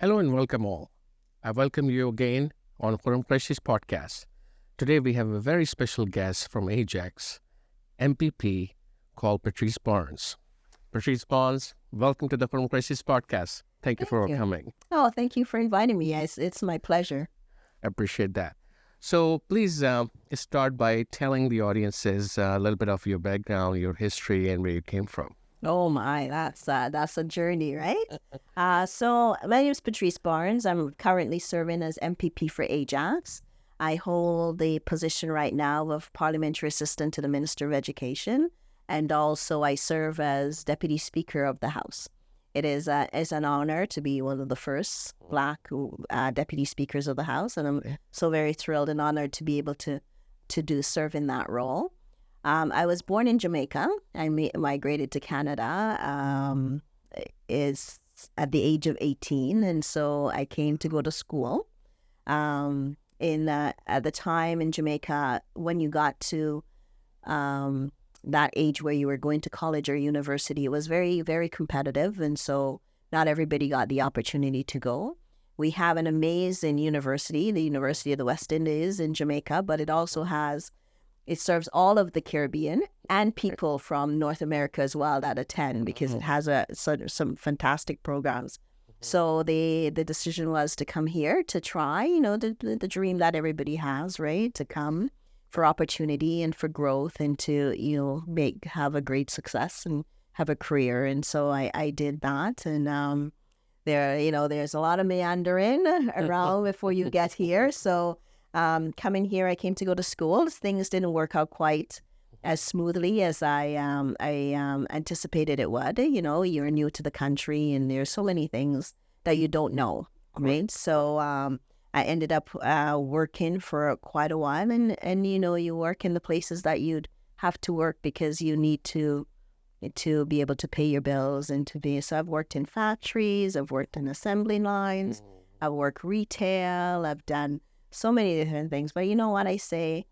Hello and welcome all. I welcome you again on Khurram Qureshi's podcast. Today we have a very special guest from Ajax, MPP, called Patrice Barnes. Patrice Barnes, welcome to the Khurram Qureshi's podcast. Thank you for coming. Oh, thank you for inviting me. It's my pleasure. I appreciate that. So please start by telling the audiences a little bit of your background, your history, and where you came from. Oh my, that's a journey, right? So my name is Patrice Barnes. I'm currently serving as MPP for Ajax. I hold the position right now of Parliamentary Assistant to the Minister of Education, and also I serve as Deputy Speaker of the House. It is an honor to be one of the first Black Deputy Speakers of the House, and I'm so very thrilled and honored to be able to serve in that role. I was born in Jamaica. I migrated to Canada is at the age of 18, and so I came to go to school. At the time in Jamaica, when you got to that age where you were going to college or university, it was very, very competitive, and so not everybody got the opportunity to go. We have an amazing university, the University of the West Indies in Jamaica, but it serves all of the Caribbean and people from North America as well that attend, because it has some fantastic programs. So the decision was to come here to try, the dream that everybody has, right? To come for opportunity and for growth and to, have a great success and have a career. And so I did that. And there's a lot of meandering around before you get here. So coming here, I came to go to school. Things didn't work out quite as smoothly as I anticipated it would. You're new to the country, and there's so many things that you don't know, right? So I ended up working for quite a while, and you work in the places that you'd have to work because you need to be able to pay your bills So I've worked in factories, I've worked in assembly lines, I've worked retail, I've done so many different things. But you know what I say?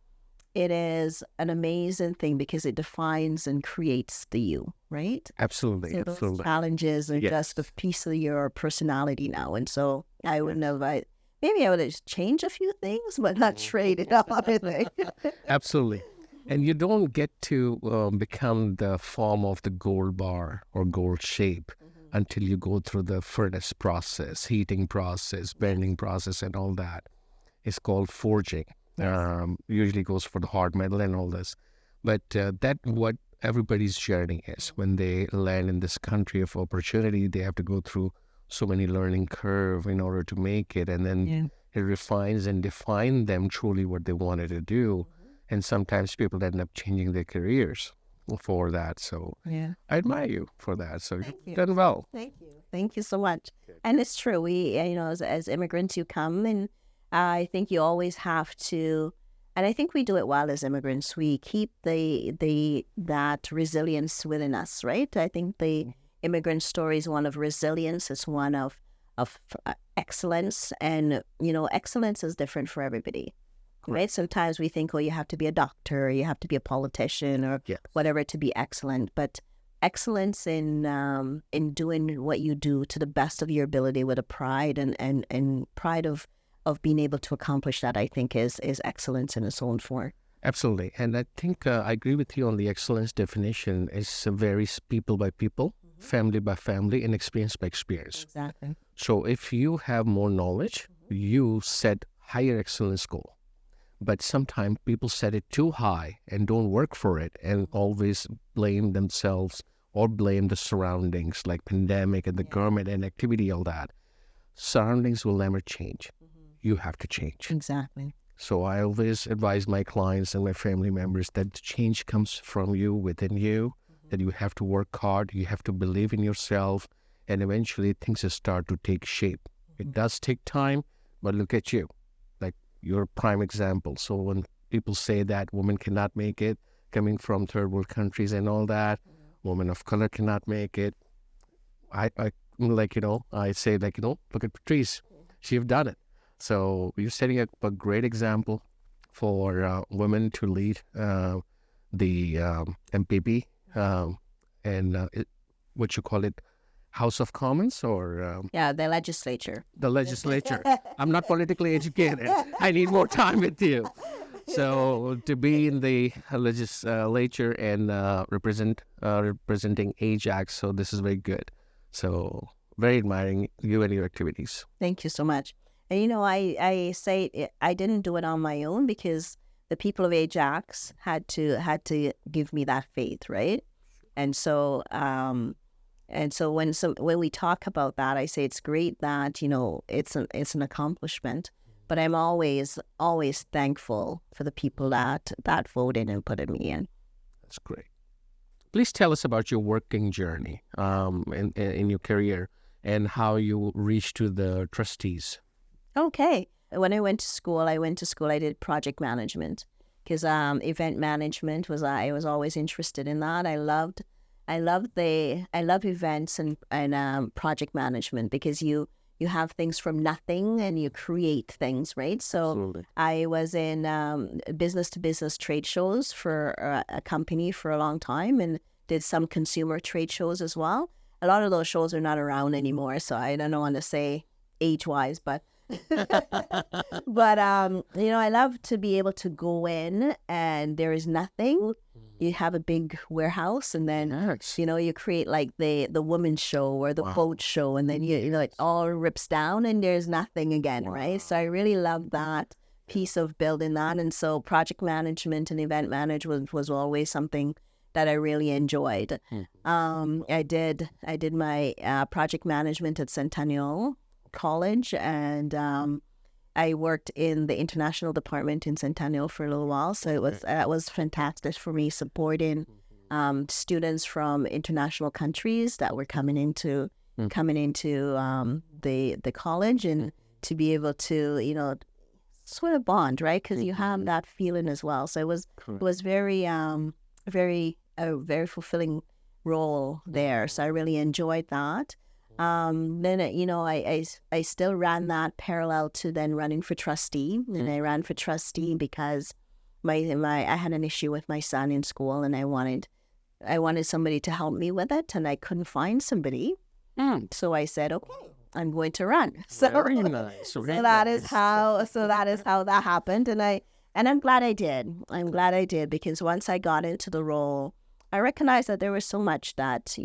It is an amazing thing because it defines and creates the you, right? Absolutely. So those challenges are just a piece of your personality now. And so I wouldn't have, maybe I would have changed a few things, but not traded up anything. Absolutely. And you don't get to become the form of the gold bar or gold shape until you go through the furnace process, heating process, bending process, and all that. It's called forging. Usually goes for the hard metal and all this. But that's what everybody's journey is. When they land in this country of opportunity, they have to go through so many learning curve in order to make it. And then it refines and defines them truly what they wanted to do. And sometimes people end up changing their careers for that. So I admire you for that. So you've done well. Thank you. Thank you so much. And it's true. We, as immigrants, you come, and I think you always have to, and I think we do it well as immigrants. We keep that resilience within us, right? I think the immigrant story is one of resilience. It's one of excellence, and excellence is different for everybody. Right? Sometimes we think, you have to be a doctor, or you have to be a politician, or whatever to be excellent. But excellence in doing what you do to the best of your ability with a pride and pride of being able to accomplish that, I think is excellence in its own form. Absolutely. And I think I agree with you on the excellence definition. It varies people by people, family by family, and experience by experience. Exactly. So if you have more knowledge, you set higher excellence goal. But sometimes people set it too high and don't work for it and always blame themselves or blame the surroundings like pandemic and the government and activity, all that. Surroundings will never change. You have to change. Exactly. So I always advise my clients and my family members that the change comes from you, within you, that you have to work hard, you have to believe in yourself, and eventually things will start to take shape. It does take time, but look at you. Like, you're a prime example. So when people say that women cannot make it, coming from third world countries and all that, women of color cannot make it, I say, look at Patrice. She's done it. So you're setting up a great example for women to lead the MPP and House of Commons or Yeah, the legislature. the legislature? I'm not politically educated. I need more time with you. So to be in the legislature and representing Ajax, so this is very good. So very admiring you and your activities. Thank you so much. And I say I didn't do it on my own because the people of Ajax had to give me that faith, right? And so when we talk about that, I say it's great that it's an accomplishment, but I'm always thankful for the people that voted and put me in. That's great. Please tell us about your working journey in your career and how you reached to the trustees. Okay. When I went to school, I did project management because event management I was always interested in that. I love events and project management because you have things from nothing and you create things, right? So Absolutely. I was in business-to-business trade shows for a company for a long time and did some consumer trade shows as well. A lot of those shows are not around anymore, so I don't want to say age-wise, but I love to be able to go in and there is nothing. You have a big warehouse and then Yes. you create like the women's show or the boat show and then it all rips down and there's nothing again, right? So I really love that piece of building that. And so project management and event management was always something that I really enjoyed. I did my project management at Centennial College and I worked in the international department in Centennial for a little while, so that was fantastic for me, supporting students from international countries that were coming into the college, and to be able to sort of bond, right? Because you have that feeling as well. So it was very very fulfilling role there. So I really enjoyed that. Then I still ran that parallel to then running for trustee, and I ran for trustee because I had an issue with my son in school, and I wanted somebody to help me with it, and I couldn't find somebody. So I said, okay, I'm going to run. So Very nice. so that is how that happened, and I'm glad I did. I'm glad I did because once I got into the role, I recognized that there was so much that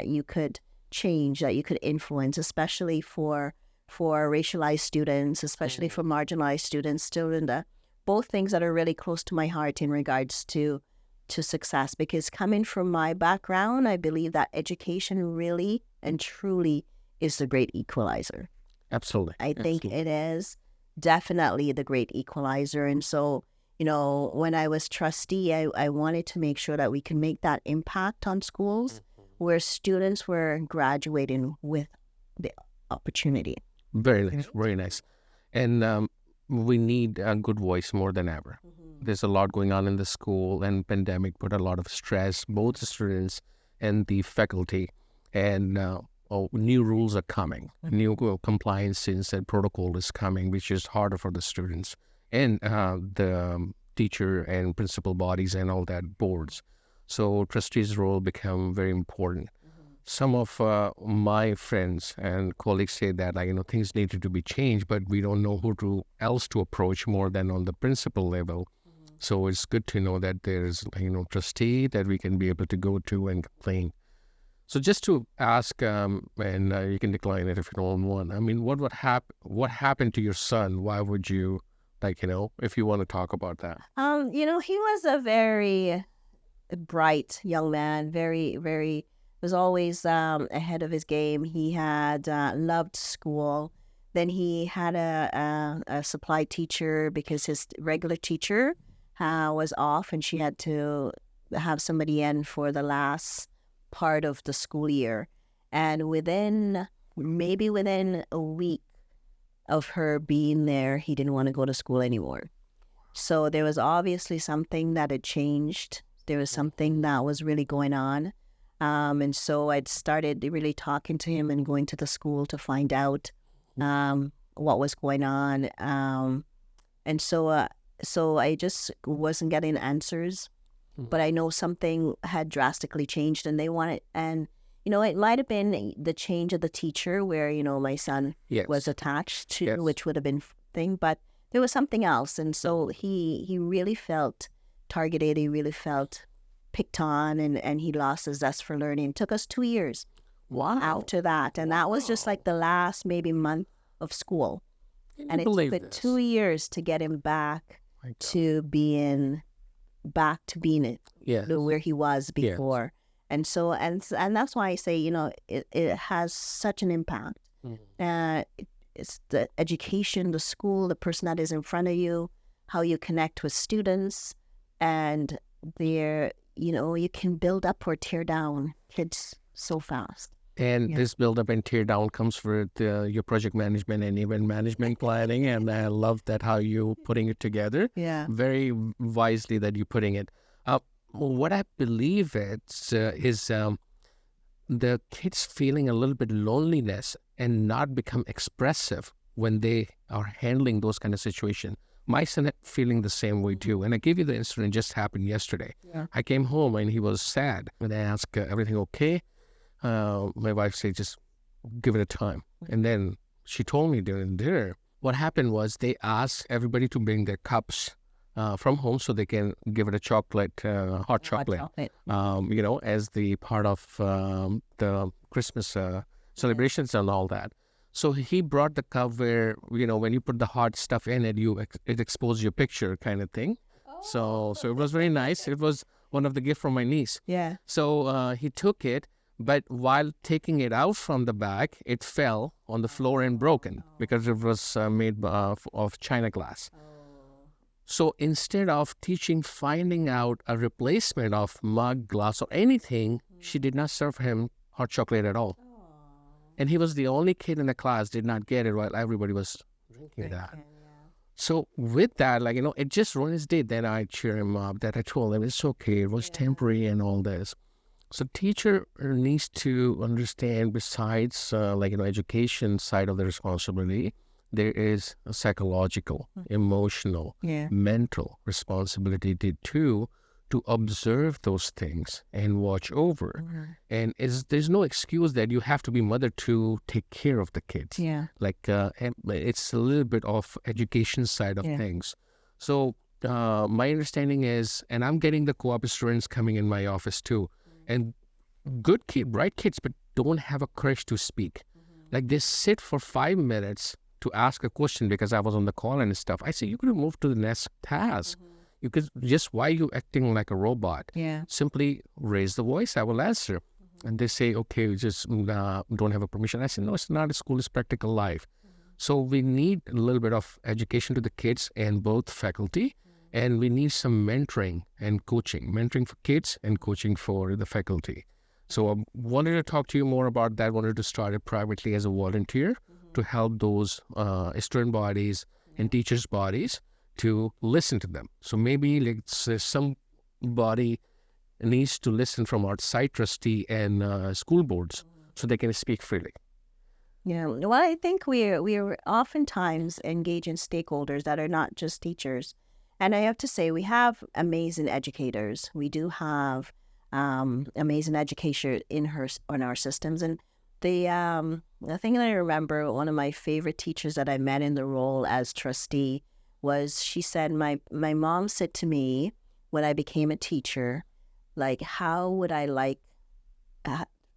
you could change, that you could influence, especially for racialized students, especially for marginalized students, both things that are really close to my heart in regards to success. Because coming from my background, I believe that education really and truly is the great equalizer. Absolutely. I think it is definitely the great equalizer. And so, when I was trustee, I wanted to make sure that we can make that impact on schools where students were graduating with the opportunity. Very nice. Very nice. And we need a good voice more than ever. There's a lot going on in the school, and pandemic put a lot of stress, both the students and the faculty. And new rules are coming. New compliance and protocol is coming, which is harder for the students and the teacher and principal bodies and all that boards. So trustees' role become very important. Some of my friends and colleagues say that things needed to be changed, but we don't know who else to approach more than on the principal level. So it's good to know that there's trustee that we can be able to go to and complain. So just to ask, and you can decline it if you don't want. I mean, what happened to your son? Why would you, if you want to talk about that? He was a very bright young man, very, very, was always ahead of his game. He had loved school. Then he had a supply teacher because his regular teacher was off, and she had to have somebody in for the last part of the school year. And within a week of her being there, he didn't want to go to school anymore. So there was obviously something that had changed. There was something that was really going on. And so I'd started really talking to him and going to the school to find out what was going on. And so I just wasn't getting answers. But I know something had drastically changed, and they wanted, and it might have been the change of the teacher where, my son Yes. was attached to, Yes. which would have been thing, but there was something else. And so he really felt targeted. He really felt picked on, and he lost his zest for learning. It took us 2 years Wow. after that. And that was just like the last maybe month of school. Can And you it took believe it this? 2 years to get him back My God. to being it Yes. where he was Yes. before. And so and that's why I say, it has such an impact. It's the education, the school, the person that is in front of you, how you connect with students, and you can build up or tear down kids so fast. And Yeah. this build up and tear down comes with your project management and event management planning. And I love that how you putting it together. Yeah. Very wisely that you're putting it. What I believe is the kids feeling a little bit loneliness and not become expressive when they are handling those kind of situations. My son feeling the same way too. And I gave you the incident just happened yesterday. Yeah. I came home and he was sad. And I asked, everything okay? My wife said, just give it a time. And then she told me during dinner, what happened was they asked everybody to bring their cups from home so they can give it a chocolate, hot chocolate, as the part of the Christmas celebrations and all that. So he brought the cup where, when you put the hot stuff in it, it exposes your picture kind of thing. So it was very nice. It was one of the gifts from my niece. Yeah. So he took it, but while taking it out from the bag, it fell on the floor and broken because it was made of china glass. So instead of finding out a replacement of mug, glass, or anything, she did not serve him hot chocolate at all. And he was the only kid in the class did not get it while everybody was drinking that. So with that, it just ruined his day. Then I cheer him up, that I told him it's okay, it was temporary and all this. So teacher needs to understand besides, education side of the responsibility, there is a psychological, emotional, mental responsibility too, to observe those things and watch over. And there's no excuse that you have to be mother to take care of the kids. Yeah. It's a little bit of education side of things. So my understanding is, and I'm getting the co-op students coming in my office too, and good kid, bright kids, but don't have a courage to speak. They sit for 5 minutes to ask a question because I was on the call and stuff. I said, you could have moved to the next task. You could why are you acting like a robot? Yeah. Simply raise the voice, I will answer. And they say, okay, we just don't have a permission. I said, no, it's not a school, it's practical life. So we need a little bit of education to the kids and both faculty. And we need some mentoring and coaching, mentoring for kids and coaching for the faculty. So I wanted to talk to you more about that. Wanted to start it privately as a volunteer to help those student bodies and teachers' bodies to listen to them. So maybe let's say somebody needs to listen from outside trustee and school boards so they can speak freely. Yeah. Well, I think we're oftentimes engaging stakeholders that are not just teachers. And I have to say, we have amazing educators. We do have amazing education in our systems. And the thing that I remember, one of my favorite teachers that I met in the role as trustee was, she said, my mom said to me when I became a teacher, how would I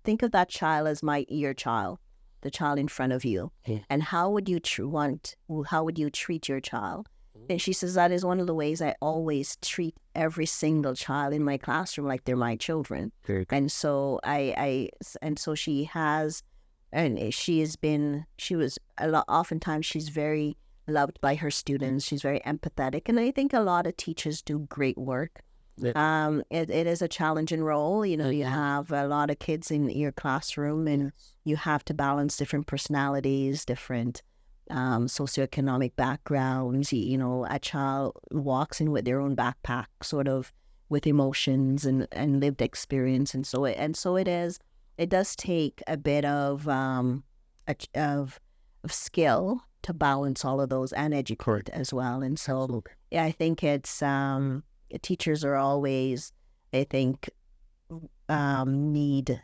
think of that child as your child, the child in front of you, and how would you treat your child? And she says, that is one of the ways I always treat every single child in my classroom like they're my children. And so oftentimes she's very loved by her students. She's very empathetic. And I think a lot of teachers do great work. Yeah. It is a challenging role. You have a lot of kids in your classroom and you have to balance different personalities, different socioeconomic backgrounds. A child walks in with their own backpack, sort of with emotions and lived experience, and so it is. It does take a bit of skill to balance all of those and educate as well. And so, absolutely. Yeah, I think it's teachers are always, I think, need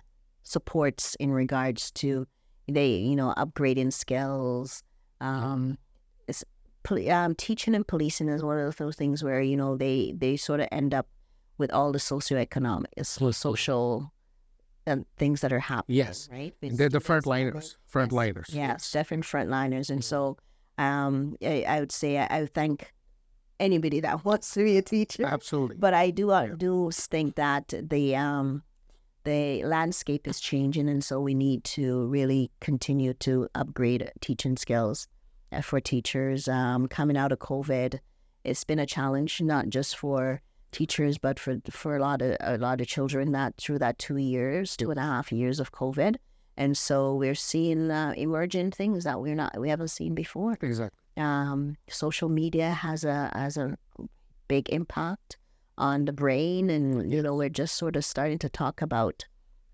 supports in regards to upgrading skills. Teaching and policing is one of those things where they sort of end up with all the socioeconomic, social things that are happening. Yes, right. they're the frontliners. Frontliners. Yes, definitely frontliners, and so I would say I would thank anybody that wants to be a teacher. Absolutely. But I do think that the landscape is changing, and so we need to really continue to upgrade teaching skills for teachers. Coming out of COVID, it's been a challenge not just for teachers, but for a lot of children that through that 2.5 years of COVID, and so we're seeing emerging things that we haven't seen before. Exactly. Social media has a big impact on the brain, and we're just sort of starting to talk about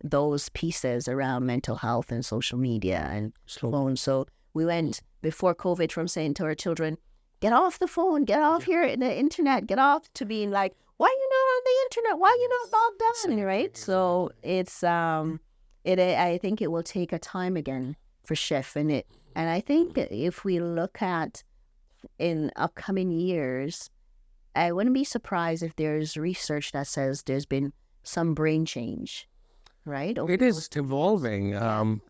those pieces around mental health and social media and phone. So we went before COVID from saying to our children, get off the phone, get off here the internet, get off, to being like, why are you not on the internet? Why are you not logged on? Right? So it's I think it will take a time again for shift in it. And I think if we look at in upcoming years, I wouldn't be surprised if there's research that says there's been some brain change, right? It is evolving, in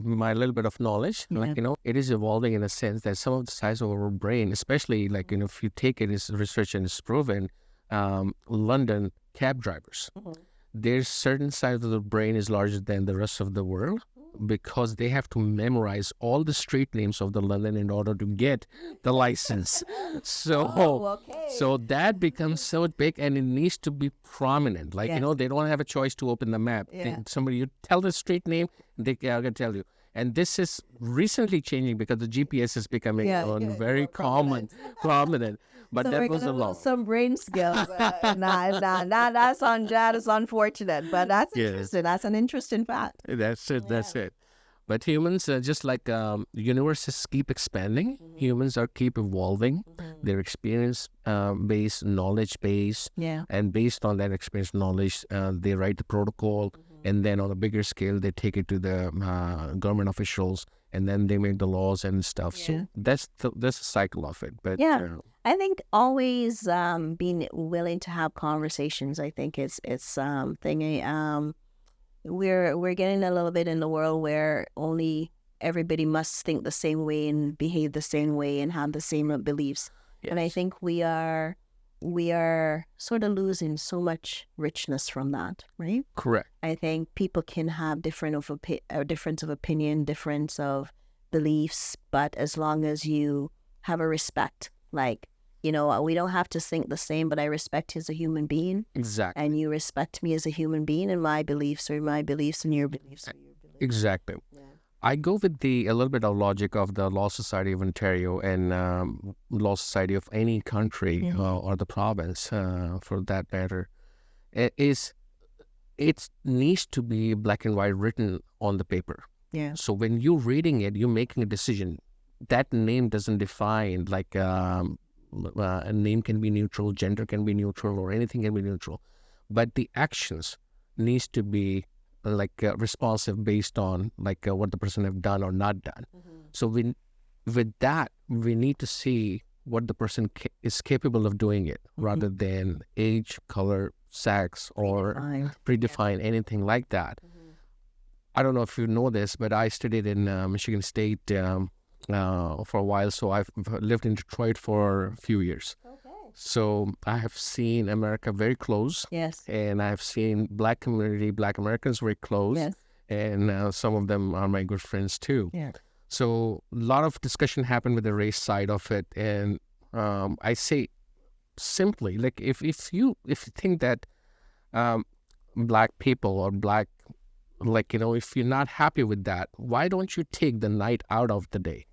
my little bit of knowledge, it is evolving in a sense that some of the size of our brain, especially if you take it as research and it's proven, London cab drivers, there's certain size of the brain is larger than the rest of the world, because they have to memorize all the street names of the London in order to get the license. So so that becomes so big, and it needs to be prominent. They don't have a choice to open the map. Somebody, you tell the street name, they are going to tell you. And this is recently changing because the GPS is becoming very prominent. But so that was a lot. Some brain skills. That's unfortunate, but that's interesting. That's an interesting fact. That's it. That's it. But humans, just like universes keep expanding, humans keep evolving. Their experience based, knowledge base, and based on that experience knowledge, they write the protocol, and then on a bigger scale, they take it to the government officials, and then they make the laws and stuff. So that's the cycle of it. But I think always being willing to have conversations. I think it's something. We're getting a little bit in the world where only everybody must think the same way and behave the same way and have the same beliefs. And I think we are sort of losing so much richness from that, right? Correct. I think people can have difference of opinion, difference of beliefs, but as long as you have a respect, we don't have to think the same, but I respect you as a human being. Exactly. And you respect me as a human being, and my beliefs are my beliefs, and your beliefs are your beliefs. Exactly. Yeah. I go with a little bit of logic of the Law Society of Ontario and Law Society of any country or the province, for that matter. It needs to be black and white written on the paper. Yeah. So when you're reading it, you're making a decision. That name doesn't define a name can be neutral, gender can be neutral, or anything can be neutral. But the actions needs to be responsive based on what the person have done or not done. So with that, we need to see what the person is capable of doing it, rather than age, color, sex, or predefine anything like that. I don't know if you know this, but I studied in Michigan State for a while, so I've lived in Detroit for a few years. Okay. So I have seen America very close. Yes. And I have seen Black Americans very close. Yes. And some of them are my good friends too. Yeah. So a lot of discussion happened with the race side of it, and I say simply, if you think that Black people or Black, if you're not happy with that, why don't you take the night out of the day?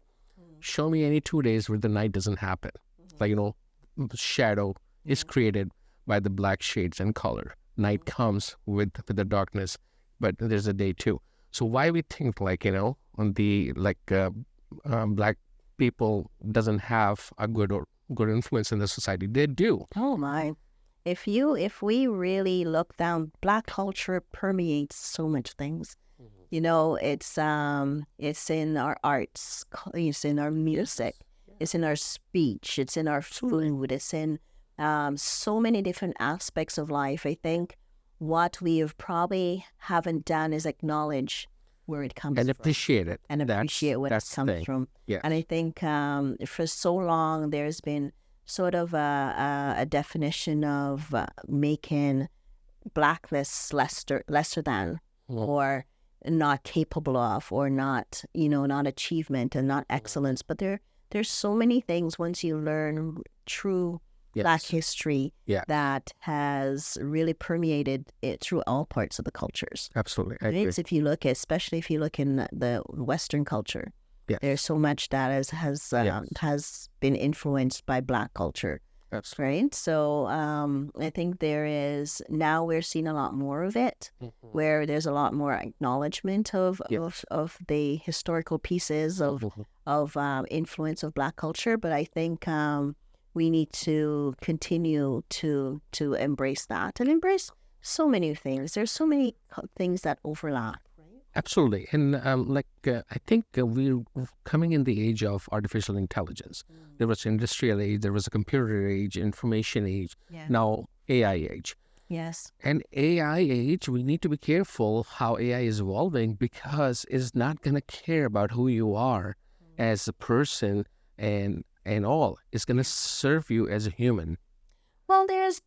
Show me any 2 days where the night doesn't happen. Shadow is created by the black shades and color. Night comes with the darkness, but there's a day too. So why we think on the Black people doesn't have a good influence in the society? They do. Oh my. if we really look down, Black culture permeates so much things. You know, it's in our arts, it's in our music, it's in our speech, it's in our food, it's in so many different aspects of life. I think what we have probably haven't done is acknowledge where it comes And from appreciate it. and appreciate where it That's the comes thing. from. Yes. And I think for so long there's been sort of a definition of making Blackness lesser than, or not capable of, or not, not achievement and not excellence. But there's so many things once you learn true Black history that has really permeated it through all parts of the cultures. Absolutely. I Right? agree. So if you look, especially if you look in the Western culture, there's so much that has been influenced by Black culture. Absolutely. Right. So I think now we're seeing a lot more of it, where there's a lot more acknowledgement of the historical pieces of influence of Black culture. But I think we need to continue to embrace that and embrace so many things. There's so many things that overlap. Absolutely. And I think we're coming in the age of artificial intelligence. There was industrial age, there was a computer age, information age, now AI age. Yes. And AI age, we need to be careful how AI is evolving, because it's not going to care about who you are as a person and all. It's going to serve you as a human. Well, there's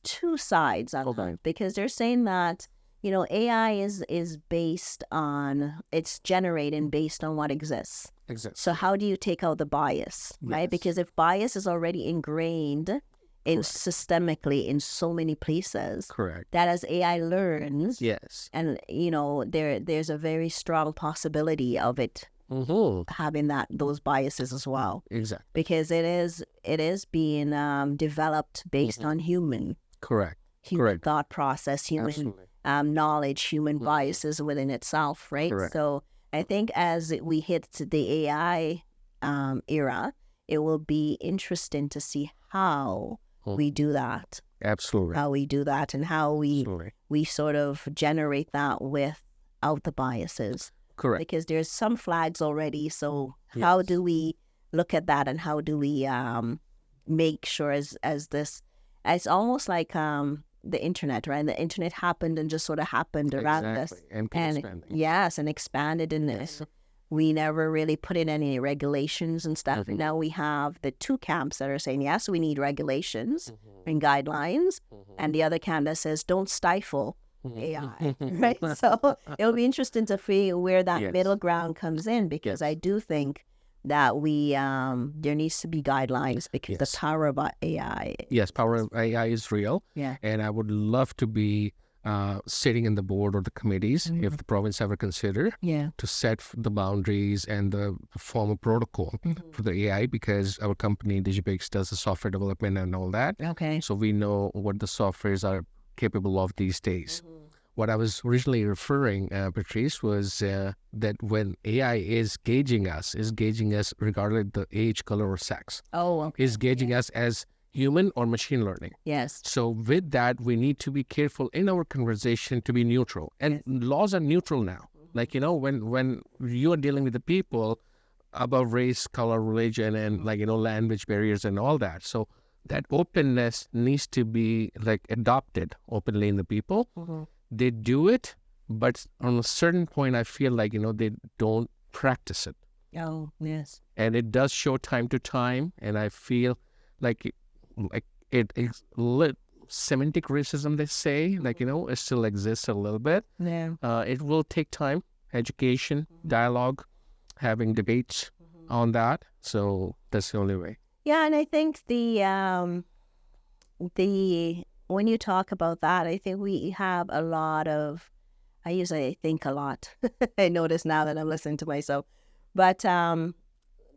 two sides on that, because they're saying that, AI is based on, it's generating based on what exists. Exactly. So how do you take out the bias, right? Because if bias is already ingrained systemically in so many places, correct, that as AI learns, and there's a very strong possibility of it having those biases as well. Exactly. Because it is being developed based on human thought process, human knowledge, human biases within itself, right? Correct. So I think as we hit the AI era, it will be interesting to see how we do that. Absolutely. How we do that, and how we sort of generate that without the biases. Correct. Because there's some flags already. So how do we look at that, and how do we make sure as this, it's almost like the internet, right? The internet happened and just sort of happened around us. And expanding. Yes, and expanded in this. We never really put in any regulations and stuff. And now we have the two camps that are saying, yes, we need regulations and guidelines. And the other camp that says, don't stifle AI, right? So it'll be interesting to see where that middle ground comes in, because I do think that there needs to be guidelines, because the power of AI. Yes, power of AI is real. Yeah. And I would love to be sitting in the board or the committees, if the province ever consider, to set the boundaries and the form a protocol for the AI, because our company, Digibix, does the software development and all that. Okay. So we know what the softwares are capable of these days. What I was originally referring, Patrice, was that when AI is gauging us regardless of the age, color, or sex. Oh, okay. Is gauging us as human or machine learning. Yes. So with that, we need to be careful in our conversation to be neutral. And laws are neutral now. Like, when you are dealing with the people above race, color, religion, and language barriers and all that. So that openness needs to be adopted openly in the people. They do it, but on a certain point, I feel like, they don't practice it. Oh, yes. And it does show time to time. And I feel like it is semantic racism, they say, it still exists a little bit. Yeah. It will take time, education, dialogue, having debates on that. So that's the only way. Yeah, and I think when you talk about that, I think we have a lot of, I usually think a lot. I notice now that I'm listening to myself. But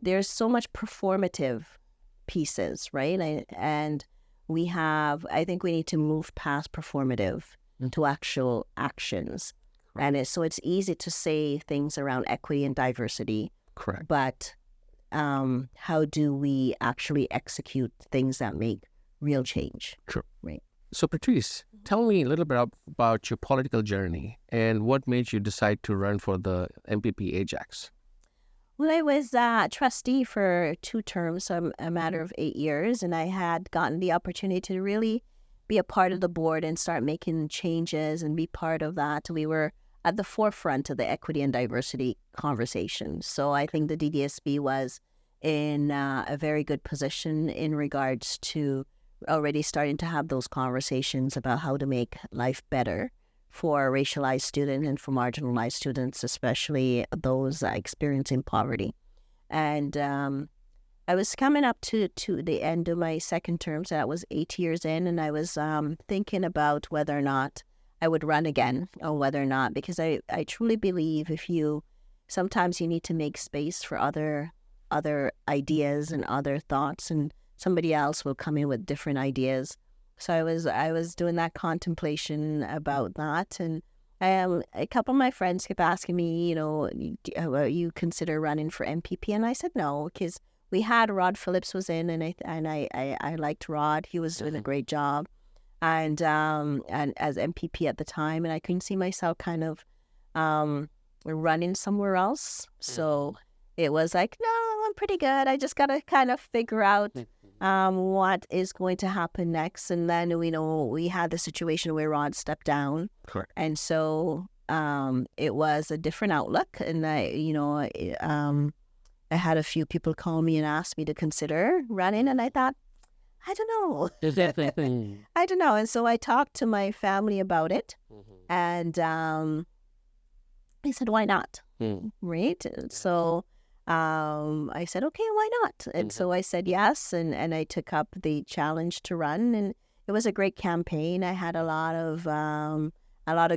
there's so much performative pieces, right? And I think we need to move past performative to actual actions. And so it's easy to say things around equity and diversity. Correct. But how do we actually execute things that make real change? Sure. Right. So, Patrice, tell me a little bit about your political journey and what made you decide to run for the MPP Ajax. Well, I was trustee for 2 terms, so a matter of 8 years, and I had gotten the opportunity to really be a part of the board and start making changes and be part of that. We were at the forefront of the equity and diversity conversation. So I think the DDSB was in a very good position in regards to already starting to have those conversations about how to make life better for racialized students and for marginalized students, especially those experiencing poverty. And I was coming up to the end of my second term, so that was 8 years in, and I was thinking about whether or not I would run again, or whether or not, because I truly believe sometimes you need to make space for other ideas and other thoughts, and somebody else will come in with different ideas. So I was doing that contemplation about that, and a couple of my friends kept asking me, you consider running for MPP, and I said no, because we had Rod Phillips was in, and I liked Rod. He was doing a great job, and as MPP at the time, and I couldn't see myself kind of running somewhere else. So it was like, no, I'm pretty good. I just gotta kind of figure out what is going to happen next. And then we had the situation where Rod stepped down. Correct. And so it was a different outlook. And I had a few people call me and ask me to consider running, and I thought, I don't know. I don't know. And so I talked to my family about it, and I said, why not? Right? So I said, okay, why not? And so I said yes, and I took up the challenge to run, and it was a great campaign. I had a lot of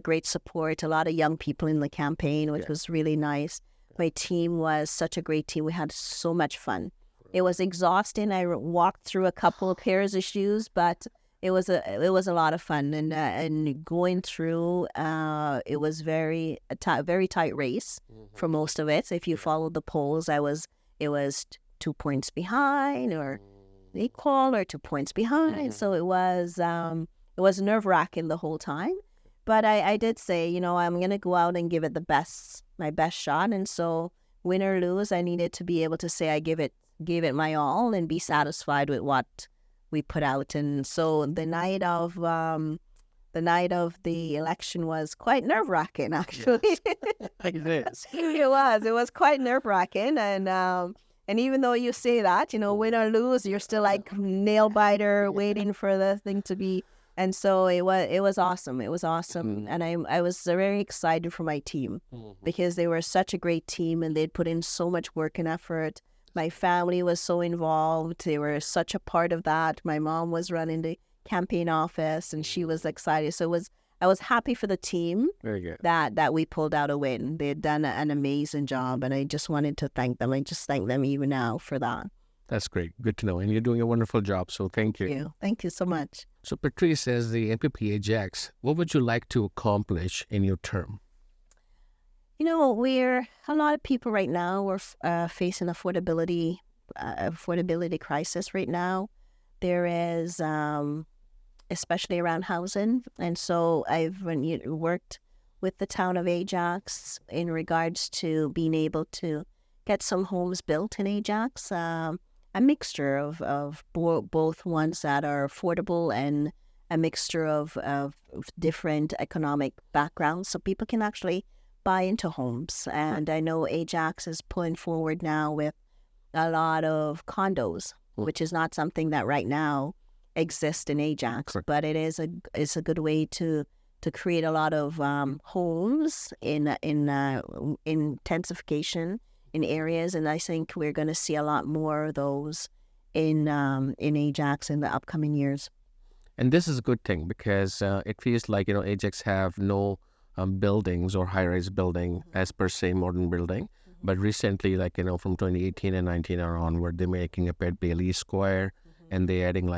great support, a lot of young people in the campaign, which was really nice. My team was such a great team. We had so much fun. It was exhausting. I walked through a couple of pairs of shoes, but it was a lot of fun. And going through, it was very tight race for most of it. If you followed the polls, it was 2 points behind, or equal, or 2 points behind. So it was nerve-wracking the whole time. But I did say, I'm going to go out and give it my best shot. And so win or lose, I needed to be able to say I gave it my all and be satisfied with what we put out. And so the night of the election was quite nerve-wracking, actually. Yes. It was quite nerve-wracking. And even though you say that, win or lose, you're still like nail biter waiting for the thing to be. And so it was awesome. It was awesome. And I was very excited for my team because they were such a great team, and they'd put in so much work and effort. My family was so involved. They were such a part of that. My mom was running the campaign office, and she was excited. So I was happy for the team. Very good. That we pulled out a win. They had done an amazing job, and I just wanted to thank them. I just thank them even now for that. That's great. Good to know. And you're doing a wonderful job. So thank you. Thank you so much. So Patrice, as the MPP Ajax, what would you like to accomplish in your term? We're a lot of people right now. We're facing affordability crisis right now. There is, especially around housing, and so I've worked with the town of Ajax in regards to being able to get some homes built in Ajax. A mixture of both ones that are affordable and a mixture of different economic backgrounds, so people can actually buy into homes. And I know Ajax is pulling forward now with a lot of condos, which is not something that right now exists in Ajax, but it's a good way to create a lot of homes in intensification in areas, and I think we're going to see a lot more of those in Ajax in the upcoming years. And this is a good thing because it feels like Ajax have no buildings or high-rise building as per se modern building, but recently, from 2018 and 19 are onward, they're making a Pet Bailey Square, and they're adding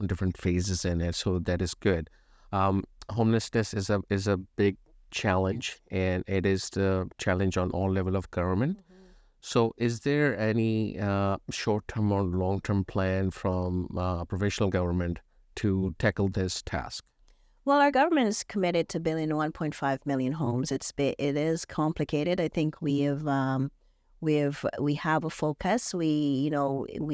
different phases in it, so that is good. Homelessness is a big challenge, and it is the challenge on all level of government. So is there any short-term or long-term plan from provincial government to tackle this task? Well, our government is committed to building 1.5 million homes. It is complicated. I think we have a focus. We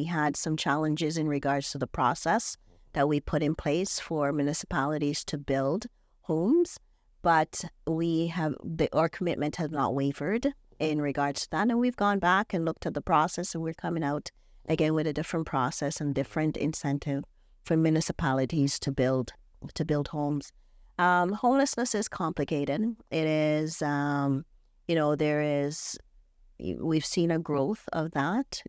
had some challenges in regards to the process that we put in place for municipalities to build homes, but our commitment has not wavered in regards to that, and we've gone back and looked at the process, and we're coming out again with a different process and different incentive for municipalities to build homes. Homelessness is complicated. It is, we've seen a growth of that.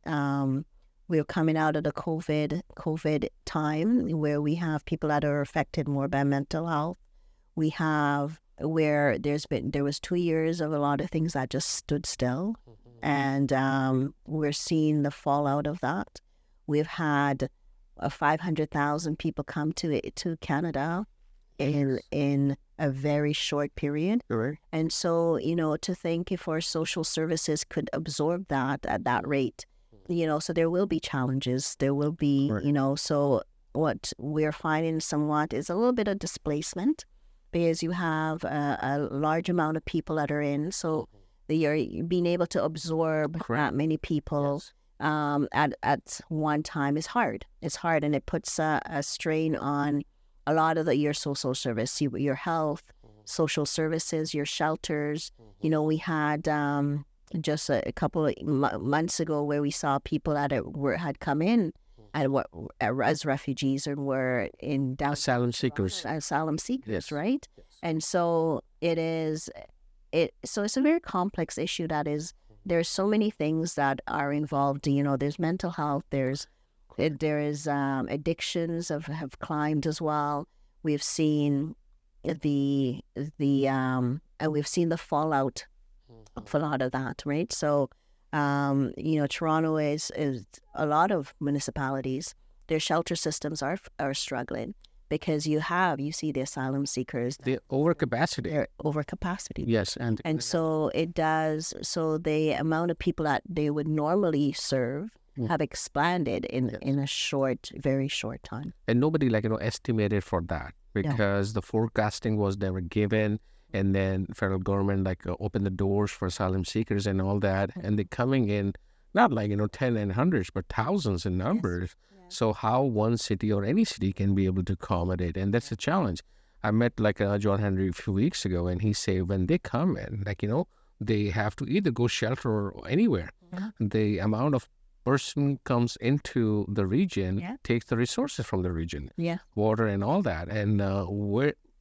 We're coming out of the COVID time where we have people that are affected more by mental health. We have where there was 2 years of a lot of things that just stood still, and we're seeing the fallout of that. We've had 500,000 people come to Canada in a very short period. Correct. And so, to think if our social services could absorb that at that rate, so there will be challenges. There will be, Right. So what we're finding somewhat is a little bit of displacement because you have a large amount of people that are in. So you're being able to absorb that many people. Yes. At one time is hard. It's hard, and it puts a strain on a lot of your social service, your health, social services, your shelters. We had just a couple of months ago where we saw people that had come in and as refugees and were in down Asylum seekers. asylum seekers, Yes. right? Yes. And so so it's a very complex issue there's so many things that are involved. There's mental health, there is addictions have climbed as well. We've seen and we've seen the fallout of a lot of that, right? So, Toronto is a lot of municipalities, their shelter systems are struggling because you see the asylum seekers. The overcapacity. They're over capacity. Yes, And so so the amount of people that they would normally serve have expanded in a very short time. and nobody estimated for that because the forecasting was never given, and then federal government opened the doors for asylum seekers and all that, and they're coming in not 10 and hundreds but thousands in numbers. So how one city or any city can be able to accommodate, and that's a challenge. I met John Henry a few weeks ago, and he said when they come in, they have to either go shelter or anywhere. The amount of person comes into the region takes the resources from the region, water and all that,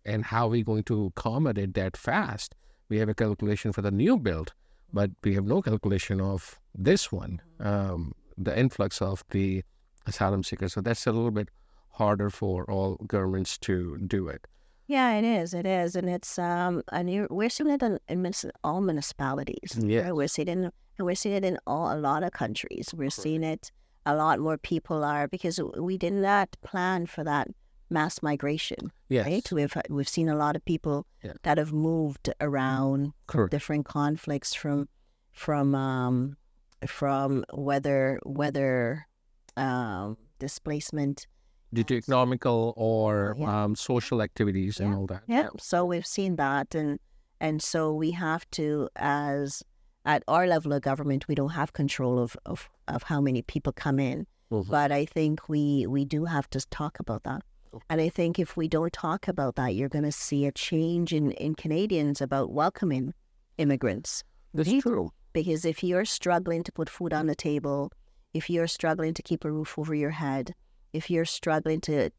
and how are we going to accommodate that fast? We have a calculation for the new build, but we have no calculation of this one, the influx of the asylum seekers. So that's a little bit harder for all governments to do it. Yeah, it is, and it's we're seeing it in all municipalities. Yeah. Right? We're seeing it in a lot of countries. We're seeing it a lot more people are, because we did not plan for that mass migration. Yes. Right? We've seen a lot of people that have moved around from different conflicts from weather displacement due to economical or social activities and all that. Yeah, so we've seen that, and so we have to, at our level of government, we don't have control of how many people come in, but I think we do have to talk about that. And I think if we don't talk about that, you're going to see a change in Canadians about welcoming immigrants. That's true. Because if you're struggling to put food on the table, if you're struggling to keep a roof over your head, if you're struggling to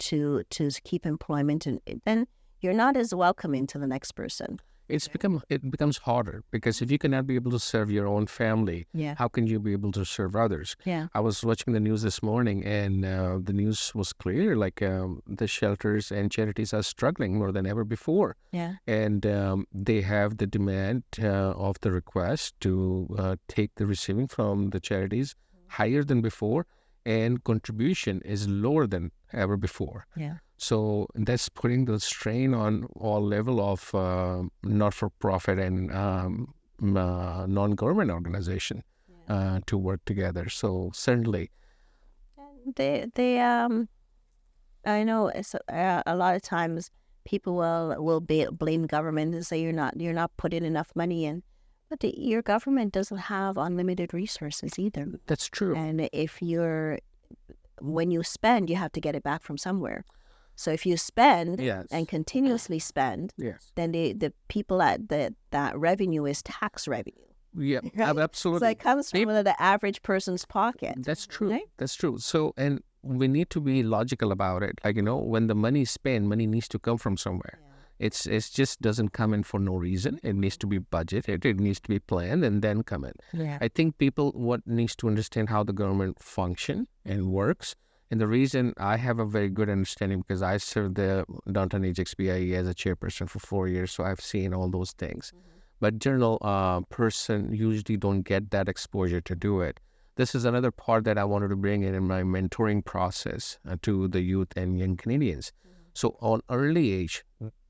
keep employment, then you're not as welcoming to the next person. It becomes harder, because if you cannot be able to serve your own family, how can you be able to serve others? Yeah. I was watching the news this morning, and the news was clear, the shelters and charities are struggling more than ever before. Yeah. And they have the demand of the request to take the receiving from the charities higher than before, and contribution is lower than ever before. Yeah. So that's putting the strain on all level of not-for-profit and non-government organization. to work together. So certainly, They I know it's a lot of times people will blame government and say you're not putting enough money in, but your government doesn't have unlimited resources either. that's true. And when you spend, you have to get it back from somewhere. So if you spend Yes. and continuously spend, Yes. then the people that revenue is tax revenue. Yeah, Right? absolutely. So it comes from the average person's pocket. That's true. Right? That's true. So, and we need to be logical about it. Like, when the money is spent, money needs to come from somewhere. It's just doesn't come in for no reason. It needs to be budgeted. It needs to be planned and then come in. Yeah. I think people what needs to understand how the government function and works. And the reason I have a very good understanding because I served the downtown Ajax BIE as a chairperson for 4 years, so I've seen all those things. But general person usually don't get that exposure to do it. This is another part that I wanted to bring in my mentoring process to the youth and young Canadians. So on early age,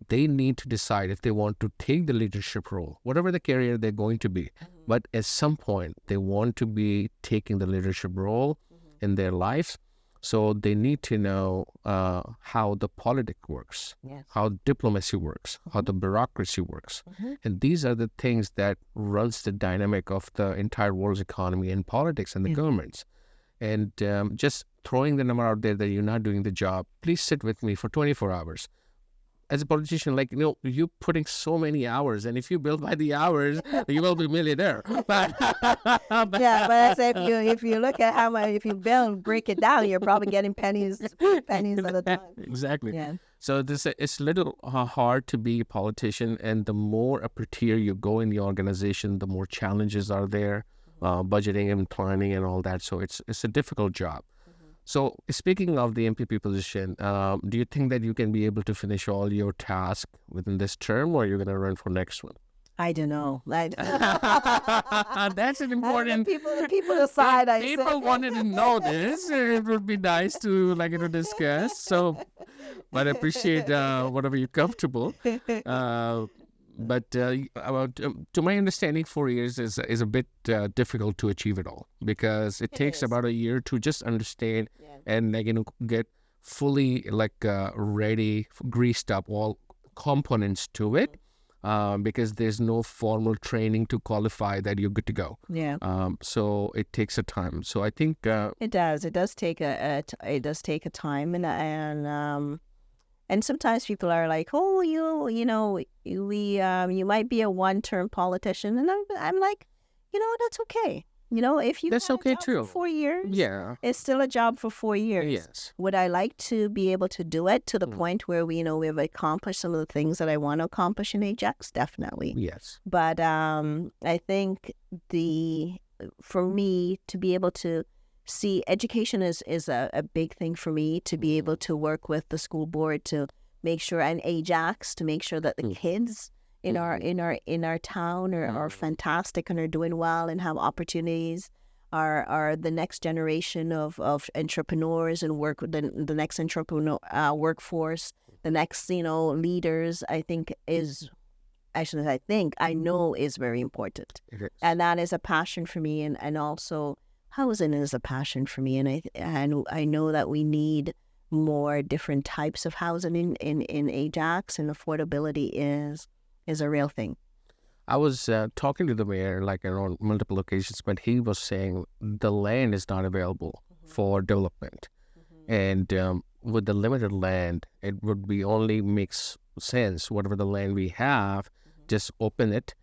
they need to decide if they want to take the leadership role, whatever the career they're going to be. But at some point, they want to be taking the leadership role in their lives. So they need to know how the politics works, Yes. how diplomacy works, how the bureaucracy works. And these are the things that runs the dynamic of the entire world's economy and politics and the governments. And just throwing the number out there that you're not doing the job, please sit with me for 24 hours. As a politician, you're putting so many hours, and if you build by the hours, you will be a millionaire. But Yeah, but I say if you look at how much, if you break it down, you're probably getting pennies at a time. Exactly. Yeah. So it's a little hard to be a politician, and the more upper tier you go in the organization, the more challenges are there, budgeting and planning and all that. So it's a difficult job. So speaking of the MPP position, do you think that you can be able to finish all your tasks within this term, or you're going to run for next one? I don't know. That's an important. People decide. People wanted to know this. It would be nice to discuss. So, but I appreciate whatever you're comfortable. But to my understanding, 4 years is a bit difficult to achieve it all because it takes about a year to just understand and get fully ready, greased up all components to it. Because there's no formal training to qualify that you're good to go. Yeah. So it takes a time. So I think it does. It does take a time, and sometimes people are like, oh, you might be a one-term politician, and I'm like, that's okay. If you that's got a okay job too. for 4 years, Yeah, it's still a job for 4 years. yes. Would I like to be able to do it to the point where we've accomplished some of the things that I want to accomplish in Ajax? Definitely. Yes. But I think for me to be able to see education is a big thing for me, to be able to work with the school board to make sure, and Ajax to make sure that the kids in our town are fantastic and are doing well and have opportunities, are the next generation of entrepreneurs and the next entrepreneur workforce, the next leaders. I know is very important. It is. And that is a passion for me, and also housing is a passion for me, and I know that we need more different types of housing in Ajax, and affordability is a real thing. I was talking to the mayor on multiple occasions, but he was saying the land is not available for development. And with the limited land, it would be only makes sense, whatever the land we have, just open it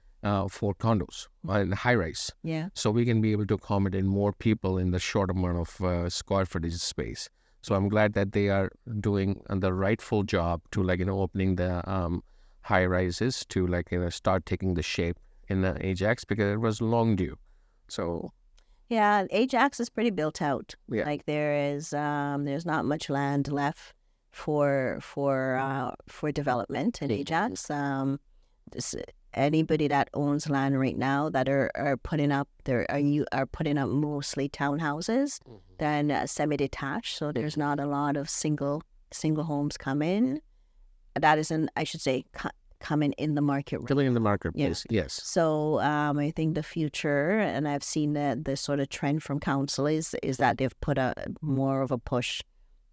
for condos and high-rise. Yeah. So we can be able to accommodate more people in the short amount of square footage space. So I'm glad that they are doing the rightful job to opening the high-rises to start taking the shape in the Ajax, because it was long due. So yeah, Ajax is pretty built out. Yeah. There's not much land left for development in Ajax. Anybody that owns land right now that are putting up mostly townhouses, then semi-detached. So there's not a lot of single homes come in. That isn't, I should say, coming in the market. Filling in the marketplace, yes. So I think the future, and I've seen the sort of trend from council is that they've put a more of a push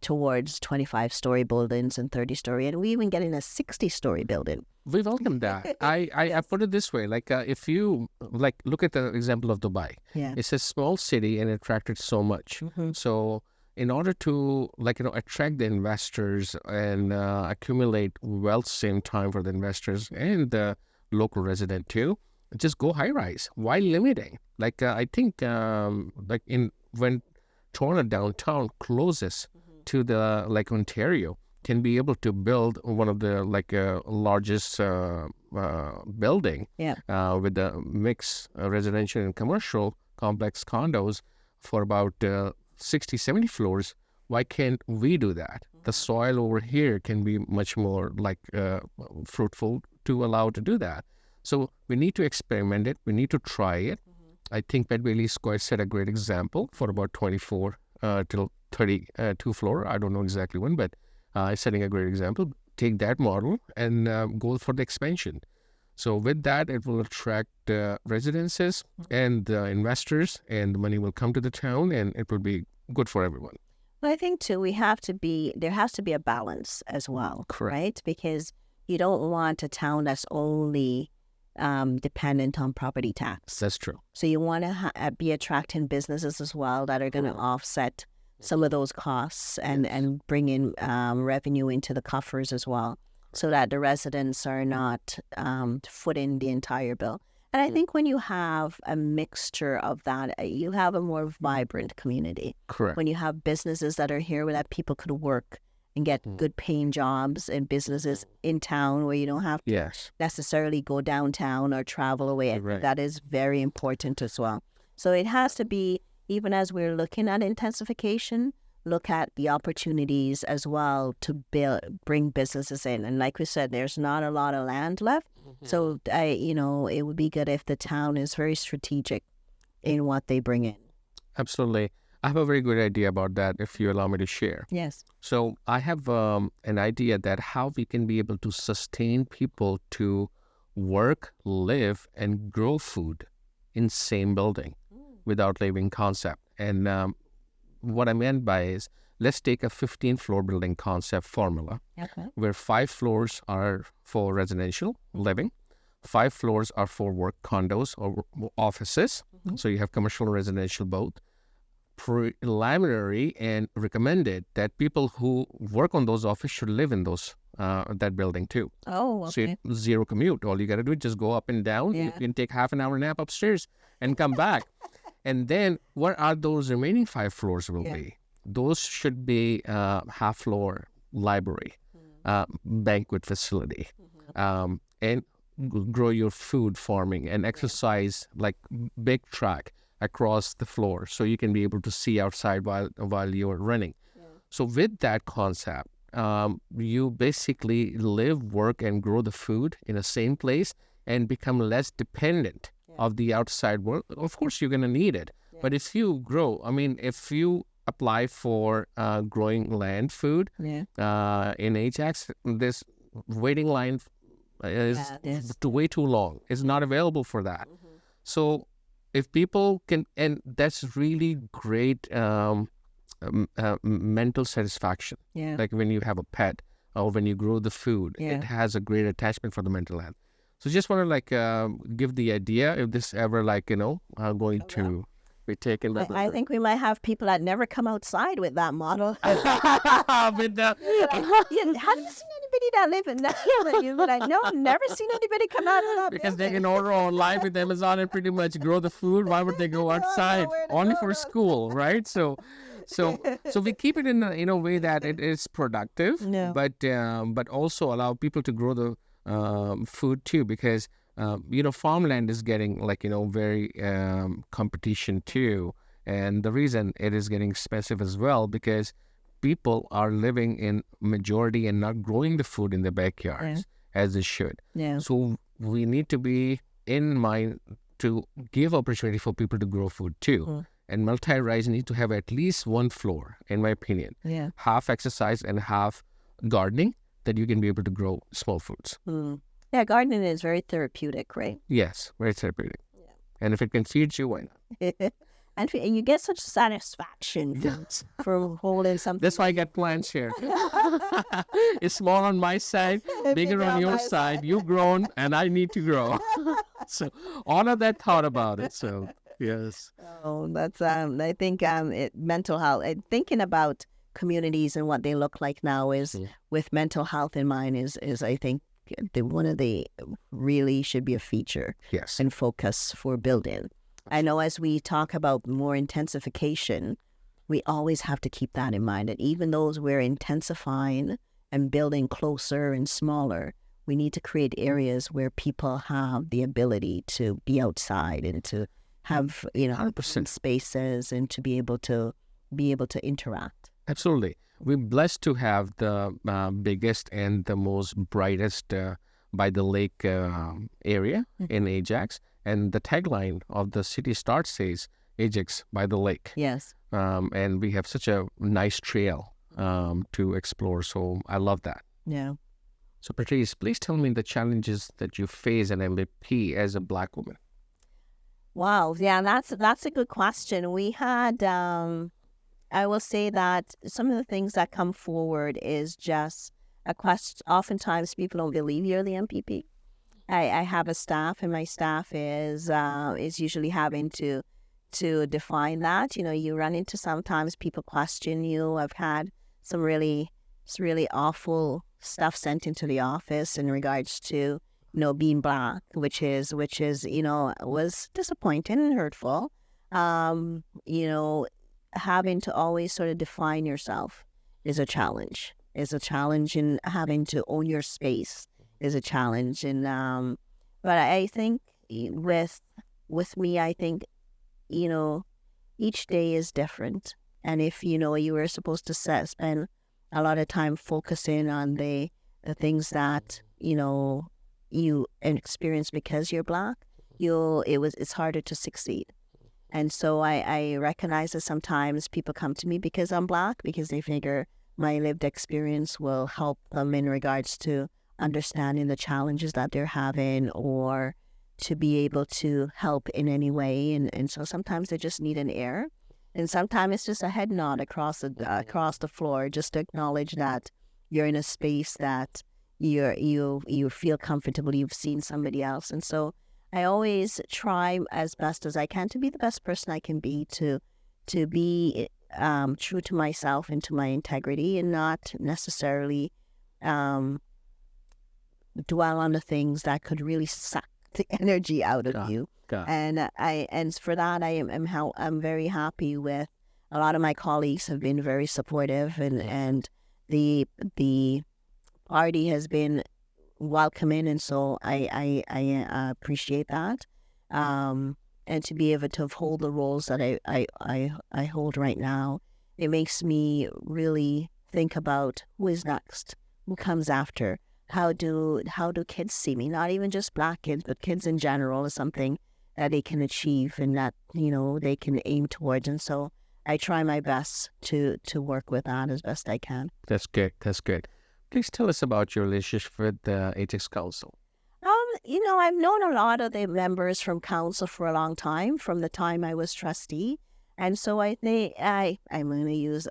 towards 25-story buildings and 30-story, and we even getting a 60-story building. We welcome that. I put it this way, like if you like look at the example of Dubai. Yeah. It's a small city and it attracted so much. So in order to attract the investors and accumulate wealth same time for the investors and the local resident too, just go high rise. Why limiting? Like I think when Toronto downtown closes to the Ontario, can be able to build one of the largest building with the mix residential and commercial complex condos for about 60, 70 floors. Why can't we do that? The soil over here can be much more fruitful to allow to do that. So we need to experiment it. We need to try it. I think Pet Bailey Square set a great example for about 24 till 32 floor. I don't know exactly when, but setting a great example. Take that model and go for the expansion. So with that, it will attract residences and investors, and the money will come to the town, and it will be good for everyone. Well, I think too, there has to be a balance as well. Correct. Right? Because you don't want a town that's only dependent on property tax. That's true. So you want to be attracting businesses as well that are going to offset some of those costs and bring in revenue into the coffers as well, so that the residents are not footing the entire bill. And I think when you have a mixture of that, you have a more vibrant community. Correct. When you have businesses that are here where that people could work and get good paying jobs, and businesses in town where you don't have to necessarily go downtown or travel away. Right. That is very important as well. So it has to be, even as we're looking at intensification, look at the opportunities as well to bring businesses in. And like we said, there's not a lot of land left. So, it would be good if the town is very strategic in what they bring in. Absolutely. I have a very good idea about that, if you allow me to share. Yes. So I have an idea that how we can be able to sustain people to work, live, and grow food in same building without leaving concept. And what I meant by is, let's take a 15-floor building concept formula, where 5 floors are for residential living, 5 floors are for work condos or offices. So you have commercial and residential both. Preliminary and recommended that people who work on those offices should live in those that building too. Oh, okay. So zero commute. All you got to do is just go up and down. You can take half an hour nap upstairs and come back. And then what are those remaining 5 floors will be? Those should be half-floor library, banquet facility, and grow your food farming and exercise big track across the floor, so you can be able to see outside while you're running. So with that concept, you basically live, work, and grow the food in the same place and become less dependent of the outside world. Of course, you're going to need it. But if you grow, if you apply for growing land food in Ajax, this waiting line is way too long. It's not available for that. So if people can, and that's really great mental satisfaction. Like when you have a pet or when you grow the food, it has a great attachment for the mental health. So just want to give the idea, if this ever going to be taken by I think we might have people that never come outside with that model. With the, have you seen anybody that live in that building? You're like, no, never seen anybody come out of that because building. they can order online with Amazon and pretty much grow the food. Why would they go outside? Only for school, right? So we keep it in a way that it is productive, but also allow people to grow the food too, because farmland is getting very competition too, and the reason it is getting expensive as well because people are living in majority and not growing the food in their backyards as they should. So we need to be in mind to give opportunity for people to grow food too. And multi-rise need to have at least 1 floor, in my opinion. Half exercise and half gardening, that you can be able to grow small foods. Yeah, gardening is very therapeutic, right? Yes, very therapeutic. And if it can feed you, why not? And you get such satisfaction Yes. from holding something. That's why I get plants here. It's small on my side, bigger on your side. You've grown, and I need to grow. So all of that thought about it. So yes, Oh, that's I think mental health. Thinking about communities and what they look like now is with mental health in mind is I think one of the really should be a feature yes, and focus for building. I know as we talk about more intensification, we always have to keep that in mind. And even though we're intensifying and building closer and smaller, we need to create areas where people have the ability to be outside and to have 100%. spaces and to be able to interact. Absolutely. We're blessed to have the biggest and the most brightest by the lake area in Ajax. And the tagline of the city start says, Ajax by the lake. Yes. And we have such a nice trail to explore. So I love that. Yeah. So Patrice, please tell me the challenges that you face in MPP as a Black woman. Wow. Yeah, that's a good question. We had, I will say that some of the things that come forward is just a question. Oftentimes people don't believe you're the MPP. I have a staff, and my staff is usually having to define that. You run into sometimes people question you. I've had some really awful stuff sent into the office in regards to being Black, which is was disappointing and hurtful. Having to always sort of define yourself is a challenge. In having to own your space is a challenge. And but I think with me, I think each day is different. And if you were supposed to spend a lot of time focusing on the things that you experience because you're Black, it's harder to succeed. And so I recognize that sometimes people come to me because I'm Black, because they figure my lived experience will help them in regards to understanding the challenges that they're having, or to be able to help in any way. And so sometimes they just need an ear. And sometimes it's just a head nod across the floor, just to acknowledge that you're in a space that you feel comfortable, you've seen somebody else. And so I always try as best as I can to be the best person I can be, to be true to myself and to my integrity, and not necessarily dwell on the things that could really suck the energy out of you. And for that, I'm very happy with a lot of my colleagues have been very supportive, and the party has been welcoming, and so I appreciate that. And to be able to hold the roles that I hold right now, it makes me really think about who is next, who comes after. How do kids see me? Not even just Black kids, but kids in general is something that they can achieve and that they can aim towards. And so I try my best to work with that as best I can. That's good. Please tell us about your relationship with the Ajax Council. I've known a lot of the members from council for a long time, from the time I was trustee. And so I think I'm going to use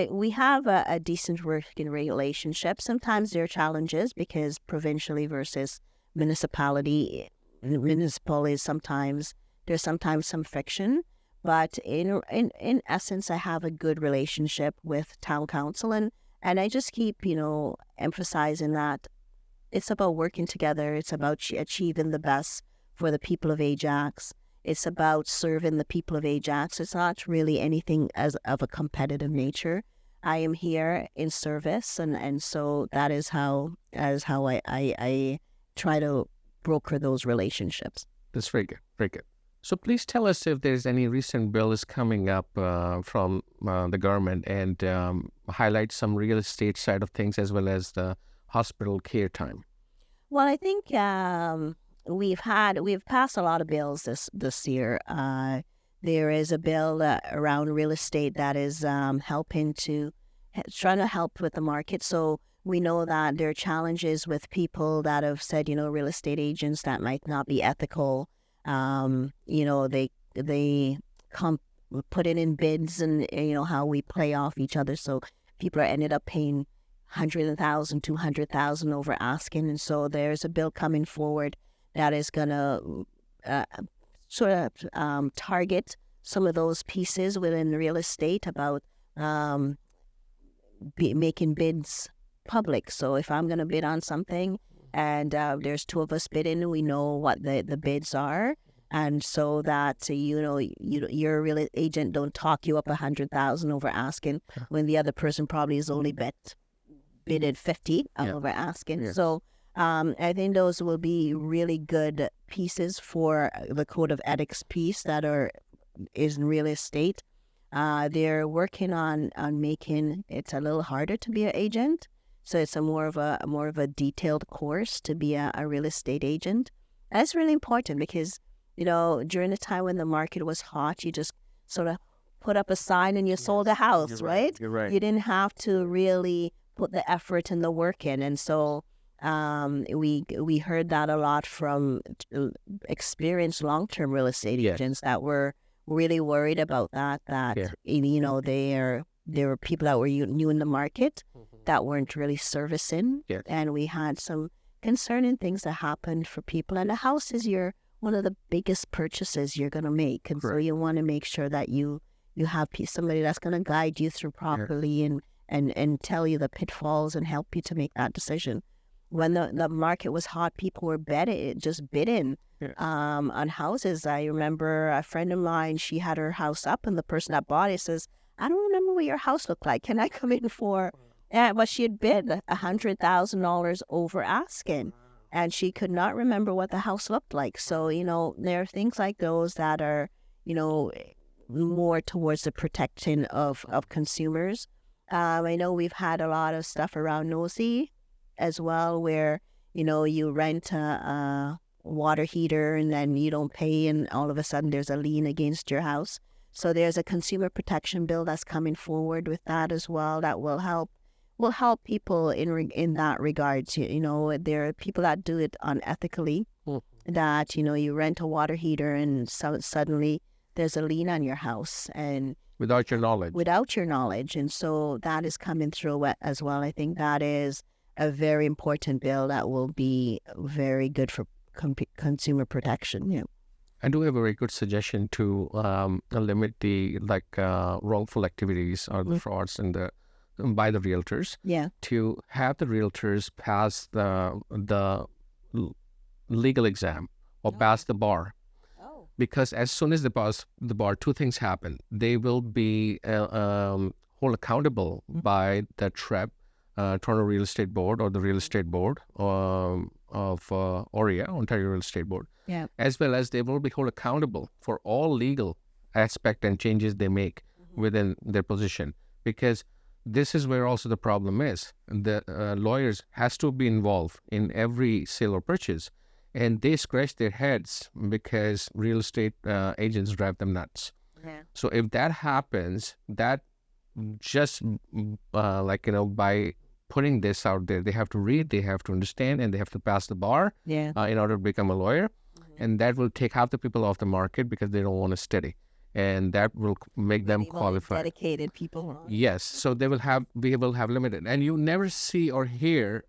we have a decent working relationship. Sometimes there are challenges because provincially versus municipal is there's sometimes some friction. But in essence, I have a good relationship with town council, and I just keep emphasizing that it's about working together. It's about achieving the best for the people of Ajax. It's about serving the people of Ajax. It's not really anything of a competitive nature. I am here in service, and so that is how I try to broker those relationships. That's very good, very good. So please tell us if there's any recent bills coming up from the government, and highlight some real estate side of things as well as the hospital care time. Well, I think we've passed a lot of bills this year. There is a bill around real estate that is trying to help with the market. So We know that there are challenges with people that have said, real estate agents that might not be ethical. They come put it in bids, and how we play off each other. So people are ended up paying 100,000, 200,000 over asking, and so there's a bill coming forward that is gonna target some of those pieces within real estate about making bids public. So if I'm going to bid on something and there's two of us bidding, we know what the bids are. And so that, your real agent don't talk you up 100,000 over asking when the other person probably is only bidded 50 over asking. Yes. So I think those will be really good pieces for the code of ethics piece that is in real estate. They're working on making it a little harder to be an agent. So it's more of a detailed course to be a real estate agent. That's really important because, during the time when the market was hot, you just sort of put up a sign and you sold a house, right? You're right. You didn't have to really put the effort and the work in. And so we heard that a lot from experienced long-term real estate agents that were really worried about that there were people that were new in the market that weren't really servicing. Yes. And we had some concerning things that happened for people. And the house is one of the biggest purchases you're going to make. And so you want to make sure that you have somebody that's going to guide you through properly and tell you the pitfalls and help you to make that decision. When the market was hot, people were bidding on houses. I remember a friend of mine, she had her house up, and the person that bought it says, I don't remember what your house looked like. Can I come in for... Yeah, but she had bid $100,000 over asking, and she could not remember what the house looked like. So, there are things like those that are, more towards the protection of consumers. I know we've had a lot of stuff around nosy as well, where, you rent a water heater and then you don't pay, and all of a sudden there's a lien against your house. So there's a consumer protection bill that's coming forward with that as well that will help people in that regard. There are people that do it unethically, that, you rent a water heater and suddenly there's a lien on your house, and without your knowledge. And so that is coming through as well. I think that is a very important bill that will be very good for consumer protection. Yeah. I do have a very good suggestion to limit the wrongful activities or the frauds by the realtors. Yeah. To have the realtors pass the legal exam or pass the bar. Because as soon as they pass the bar, two things happen. They will be held accountable by the TREB, Toronto Real Estate Board, or the Real Estate Board of OREA, Ontario Real Estate Board. Yeah. As well as they will be held accountable for all legal aspect and changes they make within their position. Because this is where also the problem is. The lawyers has to be involved in every sale or purchase. And they scratch their heads because real estate agents drive them nuts. Yeah. So if that happens, that just by putting this out there, they have to read, they have to understand, and they have to pass the bar in order to become a lawyer. And that will take half the people off the market because they don't want to study. And that will make them qualified. Dedicated people. Yes. So we will have limited. And you never see or hear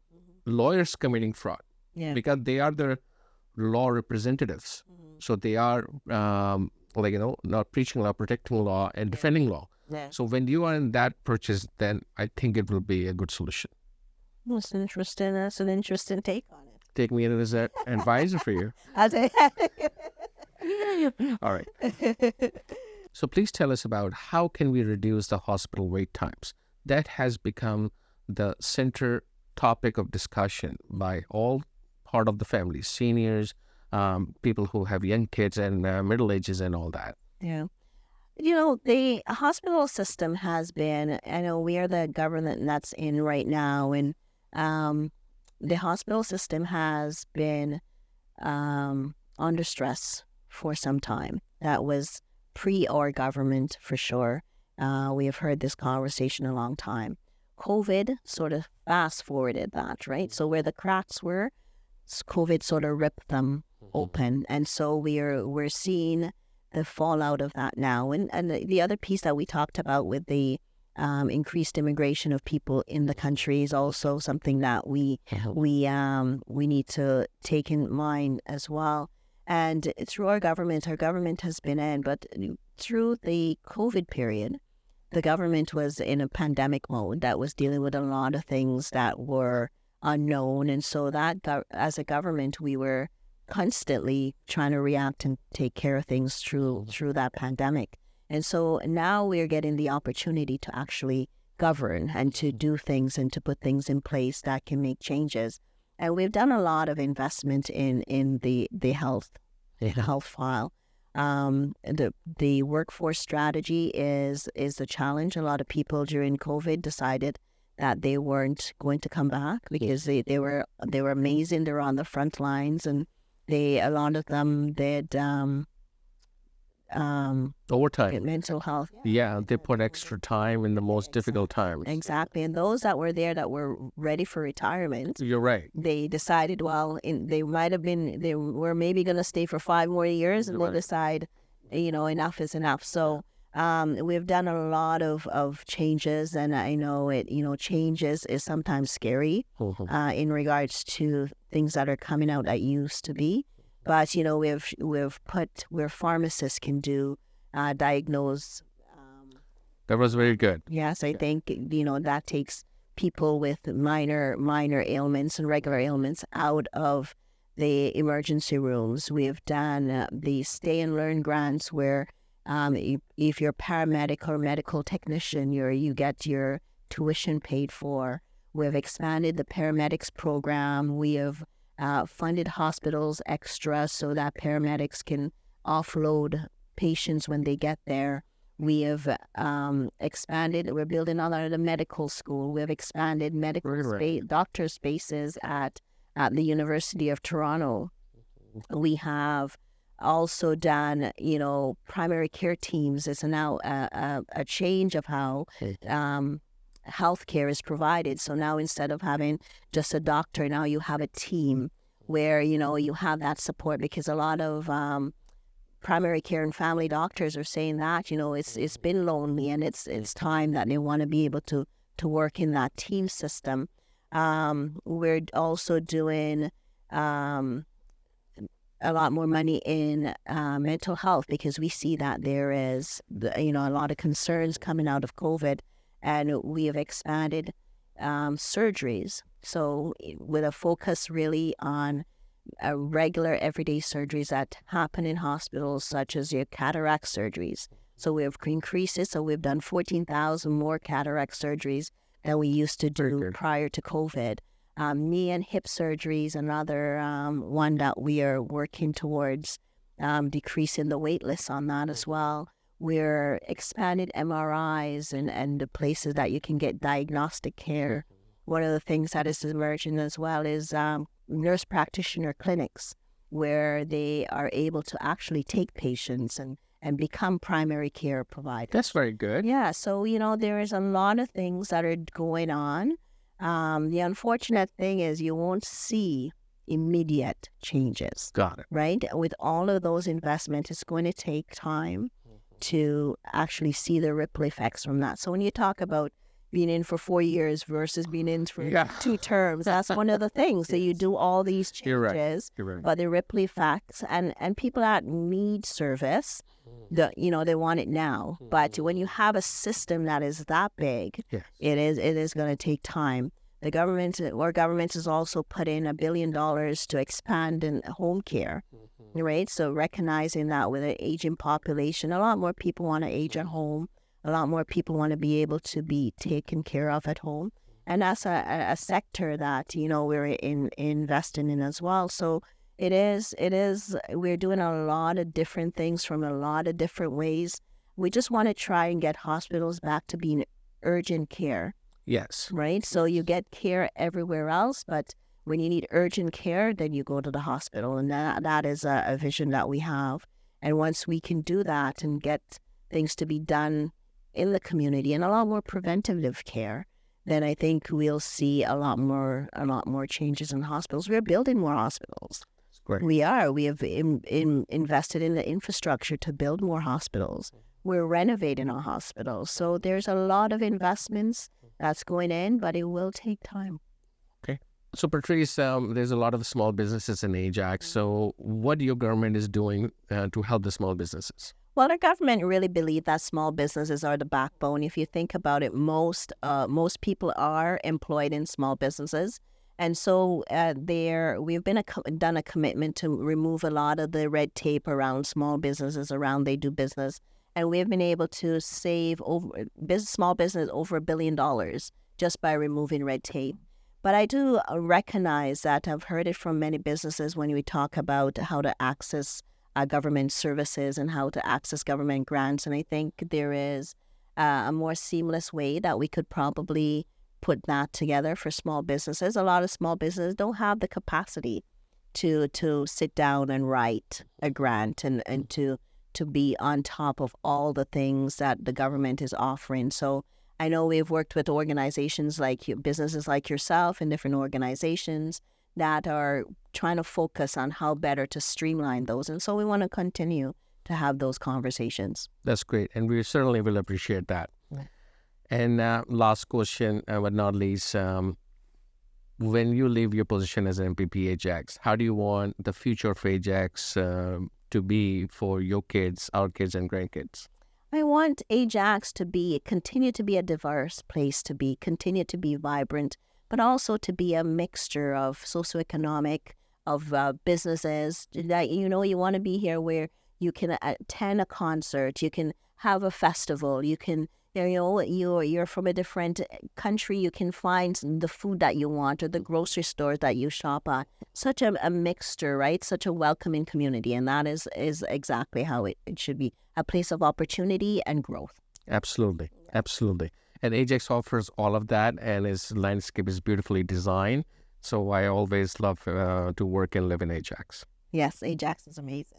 lawyers committing fraud. Yeah. Because they are the law representatives. So they are not preaching law, protecting law, and defending law. Yeah. So when you are in that purchase, then I think it will be a good solution. That's interesting. That's an interesting take on it. Take me in as an advisor for you. I'll take All right. So please tell us about how can we reduce the hospital wait times. That has become the center topic of discussion by all part of the family, seniors, people who have young kids and middle ages and all that. Yeah. The hospital system has been, I know we are the government that's in right now, and the hospital system has been under stress for some time. That was pre our government for sure. We have heard this conversation a long time. COVID sort of fast forwarded that, right? So where the cracks were, COVID sort of ripped them open, and so we're seeing the fallout of that now. And the other piece that we talked about with the increased immigration of people in the country is also something that we need to take in mind as well. And through our government has been in, but through the COVID period, the government was in a pandemic mode that was dealing with a lot of things that were unknown. And so that as a government, we were constantly trying to react and take care of things through that pandemic. And so now we're getting the opportunity to actually govern and to do things and to put things in place that can make changes. And we've done a lot of investment in the health file. The workforce strategy is a challenge. A lot of people during COVID decided that they weren't going to come back because they were amazing. They were on the front lines, and a lot of them did overtime, mental health. Yeah, they put extra time in the most difficult times. Exactly. And those that were there that were ready for retirement, You're right. they decided, they were maybe going to stay for 5 more years, and they'll decide, enough is enough. So we've done a lot of changes, and I know changes is sometimes scary in regards to things that are coming out that used to be. But, we've put where pharmacists can do diagnose. That was very good. Yes, I think, that takes people with minor ailments and regular ailments out of the emergency rooms. We've done the stay and learn grants where if you're paramedic or medical technician, you get your tuition paid for. We've expanded the paramedics program. We have funded hospitals extra so that paramedics can offload patients when they get there. We have expanded. We're building another medical school. We've expanded doctor spaces at the University of Toronto. We have also done, primary care teams. It's now a change of how healthcare is provided. So now instead of having just a doctor, now you have a team where, you have that support, because a lot of primary care and family doctors are saying that, it's been lonely, and it's time that they want to be able to work in that team system. We're also doing a lot more money in mental health, because we see that there is, a lot of concerns coming out of COVID. And we have expanded surgeries. So with a focus really on regular everyday surgeries that happen in hospitals, such as your cataract surgeries. So we have increased it. So we've done 14,000 more cataract surgeries than we used to do prior to COVID. Knee and hip surgeries, another one that we are working towards decreasing the wait lists on that as well. We're expanded MRIs and the places that you can get diagnostic care. One of the things that is emerging as well is nurse practitioner clinics, where they are able to actually take patients and become primary care providers. That's very good. Yeah, so, there is a lot of things that are going on. The unfortunate thing is you won't see immediate changes. Got it. Right? With all of those investments, it's going to take time to actually see the ripple effects from that. So when you talk about being in for 4 years versus being in for 2 terms, that's one of the things. So you do all these changes, You're right. but the ripple effects, and people that need service, they want it now. But when you have a system that is that big, it is going to take time. Our government has also put in $1 billion to expand in home care, right? So recognizing that with an aging population, a lot more people want to age at home. A lot more people want to be able to be taken care of at home. And that's a sector that, we're investing in as well. So we're doing a lot of different things from a lot of different ways. We just want to try and get hospitals back to being urgent care. Yes. Right? So you get care everywhere else, but when you need urgent care, then you go to the hospital. And that is a vision that we have. And once we can do that and get things to be done in the community and a lot more preventative care, then I think we'll see a lot more changes in hospitals. We're building more hospitals. Great. We are. We have invested in the infrastructure to build more hospitals. We're renovating our hospitals. So there's a lot of investments that's going in, but it will take time. Okay. So Patrice, there's a lot of small businesses in Ajax. So what your government is doing to help the small businesses? Well, our government really believe that small businesses are the backbone. If you think about it, most people are employed in small businesses. And so we've done a commitment to remove a lot of the red tape around small businesses, around they do business. And we've been able to save small business over $1 billion just by removing red tape. But I do recognize that I've heard it from many businesses when we talk about how to access government services and how to access government grants. And I think there is a more seamless way that we could probably put that together for small businesses. A lot of small businesses don't have the capacity to sit down and write a grant and to be on top of all the things that the government is offering. So I know we've worked with organizations like businesses like yourself and different organizations that are trying to focus on how better to streamline those. And so we want to continue to have those conversations. That's great. And we certainly will appreciate that. Yeah. And last question, but not least, when you leave your position as an MPP Ajax, how do you want the future of Ajax to be for your kids, our kids and grandkids? I want Ajax to continue to be a diverse place to be, continue to be vibrant, but also to be a mixture of socioeconomic, of businesses. That you want to be here where you can attend a concert, you can have a festival, you can, you're from a different country, you can find the food that you want or the grocery stores that you shop at. Such a mixture, right? Such a welcoming community, and that is exactly how it should be, a place of opportunity and growth. Absolutely, absolutely. And Ajax offers all of that, and its landscape is beautifully designed. So I always love to work and live in Ajax. Yes, Ajax is amazing.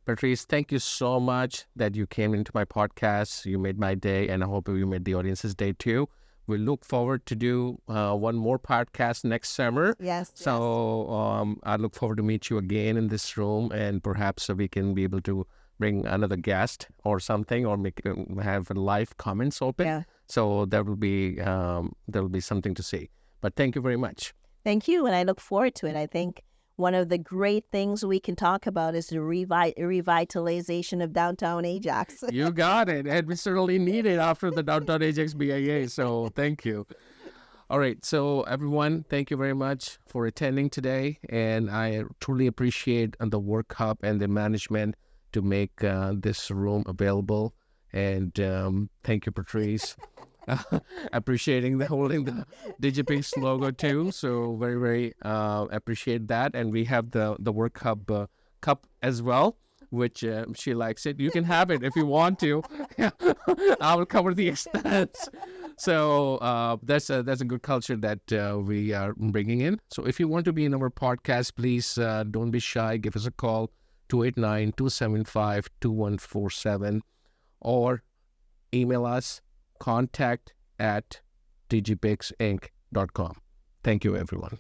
Patrice, thank you so much that you came into my podcast. You made my day, and I hope you made the audience's day too. We look forward to do one more podcast next summer. Yes. So I look forward to meet you again in this room, and perhaps we can be able to bring another guest or something, or have live comments open. Yeah. So there will be something to see. But thank you very much. Thank you, and I look forward to it. I think one of the great things we can talk about is the revitalization of downtown Ajax. You got it, and we certainly need it after the downtown Ajax BIA. So thank you. All right, so everyone, thank you very much for attending today, and I truly appreciate the Work Hub and the management to make this room available. And thank you, Patrice. Appreciating holding the DigiPix logo too. So very, very appreciate that. And we have the Work Hub cup as well, which she likes it. You can have it if you want to. I will cover the expense. So that's a good culture that we are bringing in. So if you want to be in our podcast, please don't be shy. Give us a call, 289-275-2147, or email us, contact@digipixinc.com. Thank you, everyone.